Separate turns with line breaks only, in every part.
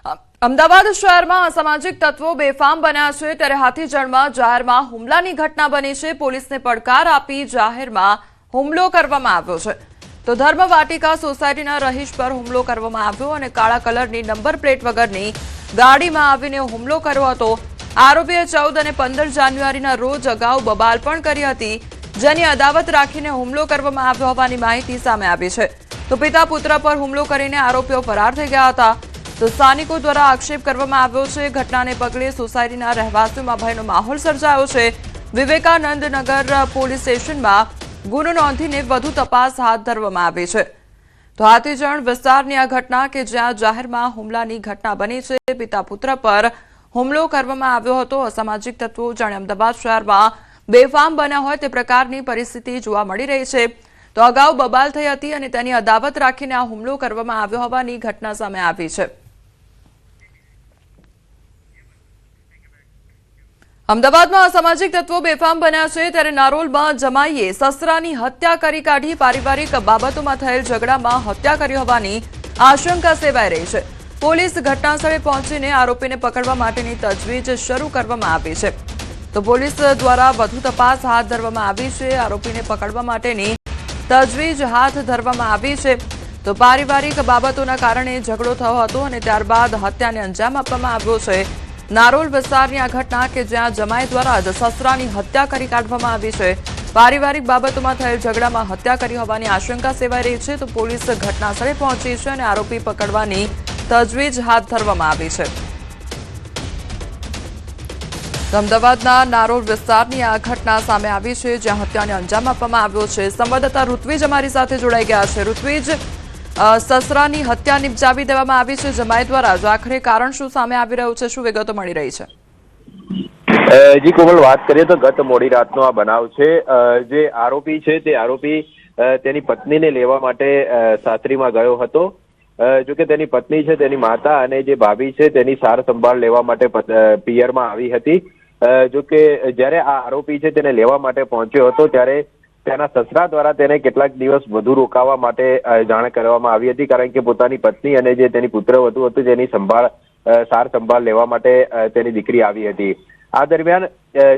અમદાવાદ શહેરમાં અસામાજિક તત્વો બેફામ બન્યા છે ત્યારે હાથીજણમાં જાહેરમાં હુમલાની ઘટના બની છે। પોલીસને પડકાર આપી જાહેરમાં હુમલો કરવામાં આવ્યો છે તો ધર્મવાટિકા સોસાયટીના રહીશ પર હુમલો કરવામાં આવ્યો અને કાળા કલરની નંબર પ્લેટ વગરની ગાડીમાં આવીને હુમલો કર્યો હતો। આરોપીએ 14 અને 15 જાન્યુઆરીના રોજ અગાઉ બબાલ પણ કરી હતી, જેની અદાવત રાખીને હુમલો કરવામાં આવ્યો હોવાની માહિતી સામે આવી છે। તો પિતા પુત્ર પર હુમલો કરીને આરોપીઓ ફરાર થઈ ગયા હતા। તો સ્થાનિકો દ્વારા આક્ષેપ કરવામાં આવ્યો છે। ઘટનાને પગલે સોસાયટીના રહેવાસીઓમાં ભયનો માહોલ સર્જાયો છે। વિવેકાનંદ નગર પોલીસ સ્ટેશનમાં ગુનો નોંધીને વધુ તપાસ હાથ ધરવામાં આવી છે। તો હાથીજણ વિસ્તારની આ ઘટના કે જ્યાં જાહેરમાં હુમલાની ઘટના બની છે, પિતા પુત્ર પર હુમલો કરવામાં આવ્યો હતો। અસામાજિક તત્વો જાણે અમદાવાદ શહેરમાં બેફામ બન્યા હોય તે પ્રકારની પરિસ્થિતિ જોવા મળી રહી છે। તો અગાઉ બબાલ થઈ હતી અને તેની અદાવત રાખીને આ હુમલો કરવામાં આવ્યો હોવાની ઘટના સામે આવી છે। અમદાવાદમાં અસામાજિક તત્વો બેફામ બન્યા છે ત્યારે નારોલમાં જમાઈએ સસરાની હત્યા કરી કાઢી। પારિવારિક બાબતોમાં થયેલ ઝઘડામાં હત્યા કરી હોવાની આશંકા સેવાઈ રહી છે। પોલીસ ઘટનાસ્થળે પહોંચીને આરોપીને પકડવા માટેની તજવીજ શરૂ કરવામાં આવી છે। તો પોલીસ દ્વારા વધુ તપાસ હાથ ધરવામાં આવી છે। આરોપીને પકડવા માટેની તજવીજ હાથ ધરવામાં આવી છે। તો પારિવારિક બાબતોના કારણે ઝઘડો થયો હતો અને ત્યારબાદ હત્યાને અંજામ આપવામાં આવ્યો છે। નારોલ વિસ્તારની આ ઘટના કે જ્યાં જમાઈ દ્વારા જ સસરાની હત્યા કરી કાઢવામાં આવી છે। પારિવારિક બાબતોમાં થયેલ ઝઘડામાં હત્યા કરી હોવાની આશંકા સેવાઈ રહી છે। તો પોલીસ ઘટનાસ્થળે પહોંચી છે અને આરોપી પકડવાની તજવીજ હાથ ધરવામાં આવી છે। અમદાવાદના નારોલ વિસ્તારની આ ઘટના સામે આવી છે જ્યાં હત્યાને અંજામ આપવામાં આવ્યો છે। સંવાદદાતા ઋત્વિજ અમારી સાથે જોડાઈ ગયા છે। ઋત્વિજ, સસરાની હત્યા નિપજાવી દેવામાં આવી છે જમાઈ દ્વારા, જો આખરે કારણ શું સામે આવી રહ્યું છે, શું વિગતો મળી રહી છે?
જી કોમલ, વાત કરીએ તો ગત મોડી રાતનો આ બનાવ છે। જે આરોપી છે તે આરોપી તેની પત્નીને લેવા માટે સાસરીમાં ગયો હતો। જોકે તેની પત્ની છે, તેની માતા અને જે ભાભી છે તેની સાર સંભાળ લેવા માટે પિયરમાં આવી હતી। જોકે જ્યારે આ આરોપી છે તેને લેવા માટે પહોંચ્યો હતો ત્યારે તેના સસરા દ્વારા તેને કેટલાક દિવસ વધુ રોકાવા માટે જાણ કરવામાં આવી હતી, કારણ કે પોતાની પત્ની અને જે તેની પુત્રવધુ હતું તેની સાર સંભાળ લેવા માટે તેની દીકરી આવી હતી। આ દરમિયાન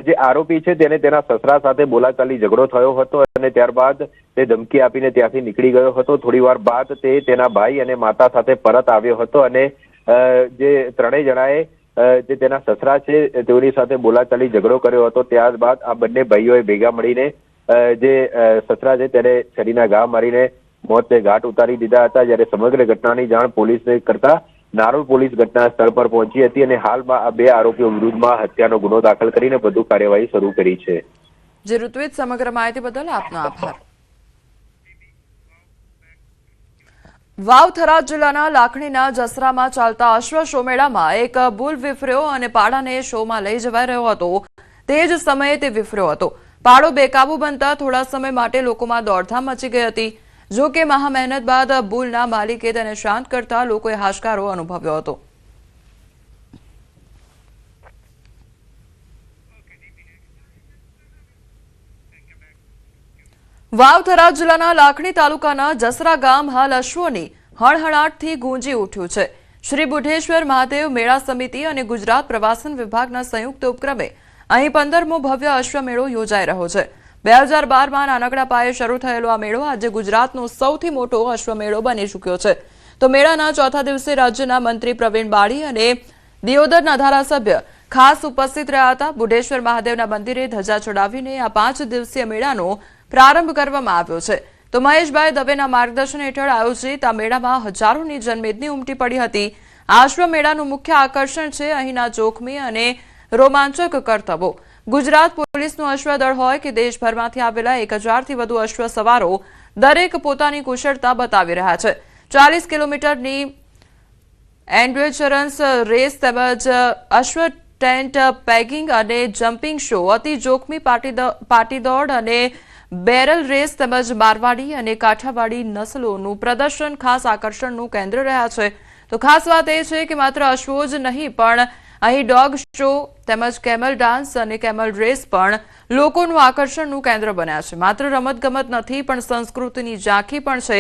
જે આરોપી છે તેને તેના સસરા સાથે બોલાચાલી ઝઘડો થયો હતો અને ત્યારબાદ તે ધમકી આપીને ત્યાંથી નીકળી ગયો હતો। થોડી વાર બાદ તે તેના ભાઈ અને માતા સાથે પરત આવ્યો હતો અને જે ત્રણેય જણાએ જે તેના સસરા છે તેઓની સાથે બોલાચાલી ઝઘડો કર્યો હતો। ત્યારબાદ આ બંને ભાઈઓએ ભેગા મળીને જે સસરા છે તેને છરીના ઘા મારીને મોતને ઘાટ ઉતારી દીધા હતા। જ્યારે સમગ્ર ઘટનાની જાણ પોલીસને કરતા નારોલ પોલીસ ઘટના સ્થળ પર પહોંચી હતી અને હાલમાં આ બે આરોપીઓ વિરુદ્ધમાં હત્યાનો ગુનો દાખલ કરીને વધુ કાર્યવાહી શરૂ કરી છે।
જે ઋત્વિજ, સમગ્ર માહિતી બદલ આપનો આભાર। વાવ થરાદ જિલ્લાના લાખણીના જસરામાં ચાલતા અશ્વ શો મેળામાં એક બુલ વિફર્યો અને પાડાને શોમાં લઈ જવાઈ રહ્યો હતો। તે જ સમયે તે વિફર્યો હતો। પાડો બેકાબુ બનતા થોડા સમય માટે લોકોમાં દોડધામ મચી ગઈ હતી। જો કે મહા મહેનત બાદ બુલના માલિકે તેને શાંત કરતા લોકોએ હાશકારો અનુભવ્યો હતો। વાવ થરાદ જિલ્લાના લાખણી તાલુકાના જસરા ગામ હાલ અશ્વોની હળહળાટથી ગુંજી ઉઠ્યું છે। શ્રી બુઢેશ્વર મહાદેવ મેળા સમિતિ અને ગુજરાત પ્રવાસન વિભાગના સંયુક્ત ઉપક્રમે અહીં 15મો ભવ્ય અશ્વમેળો યોજાઈ રહ્યો છે। 2012માં નાનકડા પાયે શરૂ થયેલો આ મેળો આજે ગુજરાતનો સૌથી મોટો અશ્વમેળો બની ચૂક્યો છે। તો મેળાના ચોથા દિવસે રાજ્યના મંત્રી પ્રવીણ બાળી અને દિયોદરના ધારાસભ્ય ખાસ ઉપસ્થિત રહ્યા હતા। બુઢેશ્વર મહાદેવના મંદિરે ધજા ચડાવીને આ 5 દિવસીય મેળાનો પ્રારંભ કરવામાં આવ્યો છે। તો મહેશભાઈ દવેના માર્ગદર્શન હેઠળ આયોજિત આ મેળામાં હજારોની જનમેદની ઉમટી પડી હતી। આ અશ્વમેળાનું મુખ્ય આકર્ષણ છે અહીંના જોખમી અને રોમાંચક કરતબો। ગુજરાત પોલીસનું અશ્વદળ હોય કે દેશભરમાંથી આવેલા 1000થી વધુ અશ્વ સવારો દરેક પોતાની કુશળતા બતાવી રહ્યા છે। 40 કિલોમીટરની એન્ડ્યોરન્સ રેસ તેમજ અશ્વ ટેન્ટ પેગિંગ અને જમ્પિંગ શો, અતિ જોખમી પાટી દોડ અને બેરલ રેસ તેમજ મારવાડી અને કાઠિયાવાડી નસલોનું પ્રદર્શન ખાસ આકર્ષણનું કેન્દ્ર રહ્યા છે। તો ખાસ વાત એ છે કે માત્ર અશ્વો જ નહીં પણ અહીં ડોગ શો તેમજ કેમલ ડાન્સ અને કેમલ રેસ પણ લોકોનું આકર્ષણનું કેન્દ્ર બન્યા છે। માત્ર રમતગમત નથી પણ સંસ્કૃતિની ઝાંખી પણ છે।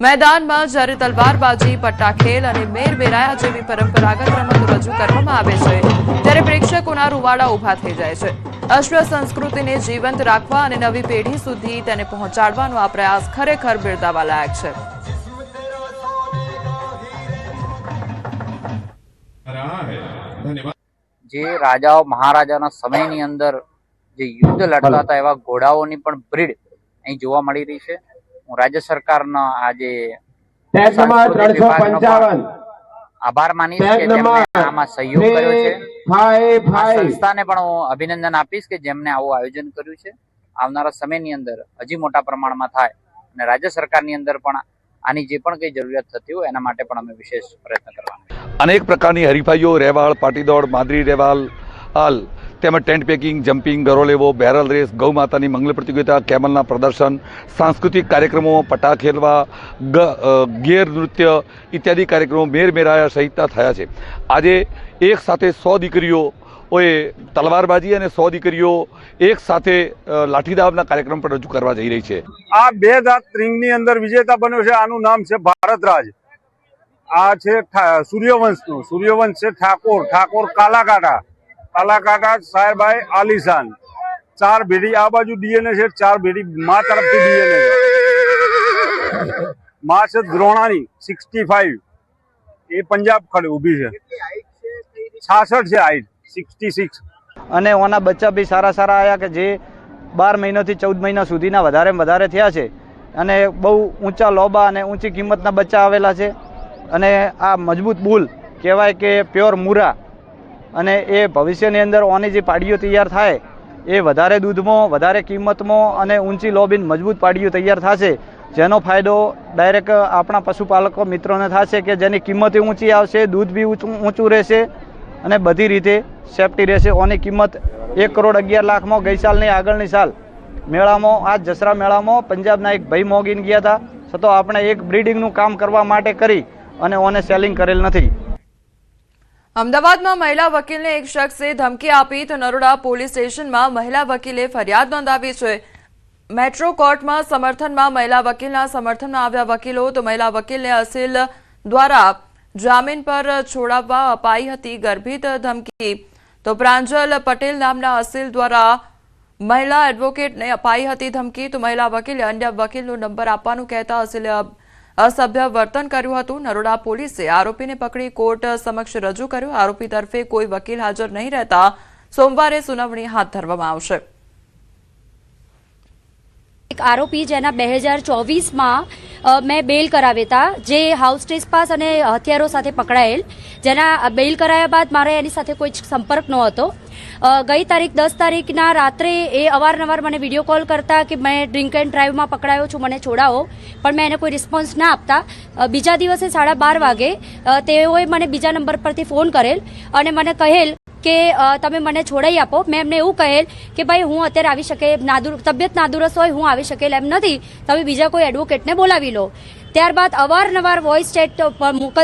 મેદાનમાં જ્યારે તલવારબાજી, પટ્ટાખેલ અને મેરમેરાયા જેવી પરંપરાગત રમતો રજૂ કરવામાં આવે છે, ત્યારે પ્રેક્ષકોના રૂવાડા ઊભા થઈ જાય છે. અશ્વ સંસ્કૃતિને જીવંત રાખવા અને નવી પેઢી સુધી તેને પહોંચાડવાનો આ પ્રયાસ ખરેખર બિરદાવવા લાયક છે.
જે રાજાઓ મહારાજાના સમયની અંદર જે યુદ્ધ લડતા હતા એવા ઘોડાઓની પણ બ્રીડ અહીં જોવા મળી રહી છે. હું રાજ્ય સરકારના આજે સાંસ્કૃતિક વિભાગનો પણ આભાર માનીશ કે જેમણે આમાં સહયોગ કર્યો છે. આ સંસ્થાને પણ હું અભિનંદન આપીશ કે જેમને આવું આયોજન કર્યું છે. આવનારા સમયની અંદર હજી મોટા પ્રમાણમાં થાય અને રાજ્ય સરકારની અંદર પણ આની જે પણ કઈ જરૂરિયાત થતી હોય એના માટે પણ અમે વિશેષ પ્રયત્ન કરવાના.
અનેક પ્રકારની હરીફાઈઓ, રહેવાળ, પાટીદોડ, માદરી રહેવાલ તેમજ ટેન્ટ પેકિંગ, જમ્પિંગ, ગરો લેવો, બેરલ રેસ, ગૌ માતાની મંગલ પ્રતિયોગિતા, કેમલના પ્રદર્શન, સાંસ્કૃતિક કાર્યક્રમો, પટા ખેલવા, ગેર નૃત્ય ઇત્યાદિ કાર્યક્રમો મેરમેરાયા સહિતના થયા છે. આજે એક સાથે 100 દીકરીઓએ તલવારબાજી અને 100 દીકરીઓ એક સાથે લાઠીદાવના કાર્યક્રમ પણ રજૂ કરવા જઈ રહી છે.
આ 2 દાંત રિંગની અંદર વિજેતા બન્યો છે. આનું નામ છે ભારતરાજ. આ છે સૂર્યવંશનું. સૂર્યવંશ છે ઠાકોર કાલાકાટા સાહેબાઈ આલિશાન. 4 ભેડી આ બાજુ ડીએનએ છે, 4 ભેડી મા તરફથી ડીએનએ છે. મા છે દ્રોણાની 65. એ પંજાબ ખડે ઊભી છે. 66 છે હાઈટ, 66.
અને ઓના બચ્ચા બી સારા આવ્યા કે જે 12 મહિનાથી 14 મહિના સુધીના વધારે થયા છે અને બહુ ઊંચા લોબા અને ઊંચી કિંમતના બચ્ચા આવેલા છે. અને આ મજબૂત બુલ કહેવાય કે પ્યોર મુરા, અને એ ભવિષ્યની અંદર ઓની જે પાડીઓ તૈયાર થાય એ વધારે દૂધમાં, વધારે કિંમતમાં અને ઊંચી લોબીન મજબૂત પાડીઓ તૈયાર થશે, જેનો ફાયદો ડાયરેક્ટ આપણા પશુપાલકો મિત્રોને થશે કે જેની કિંમત ઊંચી આવશે, દૂધ બી ઊંચું રહેશે અને બધી રીતે સેફટી રહેશે. ઓની કિંમત 1,11,00,000 ગઈ સાલની આગળની સાલ મેળામાં, આ જસરા મેળામાં પંજાબના એક ભાઈ મોગીને ગયા હતા, છતાં આપણે એક બ્રીડિંગનું કામ કરવા માટે કરી અને ઓને સેલિંગ કરેલ નથી.
અમદાવાદમાં મહિલા વકીલને એક શખ્સે ધમકી આપી તો નરોડા પોલીસ સ્ટેશનમાં મહિલા વકીલે ફરિયાદ નોંધાવી છે. મેટ્રો કોર્ટમાં સમર્થનમાં મહિલા વકીલના સમર્થનમાં આવ્યા વકીલો તો મહિલા વકીલને અસીલ દ્વારા જામીન પર છોડાવવા અપાઈ હતી ગર્ભિત ધમકી. તો પ્રાંજલ પટેલ નામના અસીલ દ્વારા મહિલા એડવોકેટને અપાઈ હતી ધમકી. તો મહિલા વકીલે અન્ય વકીલનો નંબર આપવાનું કહેતા અસીલે અસભ્ય વર્તન કર્યું હતું. નરોડા પોલીસે આરોપીને પકડી કોર્ટ સમક્ષ રજૂ કર્યો. આરોપી તરફે કોઈ વકીલ હાજર નહીં રહેતા સોમવારે સુનાવણી હાથ ધરવામાં આવશે.
એક આરોપી જેના 2024માં મેં બેલ કરાવ્યા હતા, જે હાઉસ ટ્રેસપાસ અને હથિયારો સાથે પકડાયેલ, જેના બેલ કરાયા બાદ મારે એની સાથે કોઈ સંપર્ક નહોતો. ગઈ તારીખ 10 તારીખના રાત્રે એ અવારનવાર મને વિડીયો કોલ કરતા કે મેં ડ્રિંક એન્ડ ડ્રાઈવમાં પકડાયો છું, મને છોડાવો, પણ મેં એને કોઈ રિસ્પોન્સ ના આપતા બીજા દિવસે 12:30 વાગે તેઓએ મને બીજા નંબર પરથી ફોન કરેલ અને મને કહેલ કે તમે મને છોડાઈ આપો. મેં એમને એવું કહેલ કે ભાઈ હું અત્યારે આવી શકે, તબિયત નાદુરસ્ત હોય, હું આવી શકેલ એમ નથી, તમે બીજા કોઈ એડવોકેટને બોલાવી લો. ત્યારબાદ અવારનવાર વોઇસ ચેટ મોકલ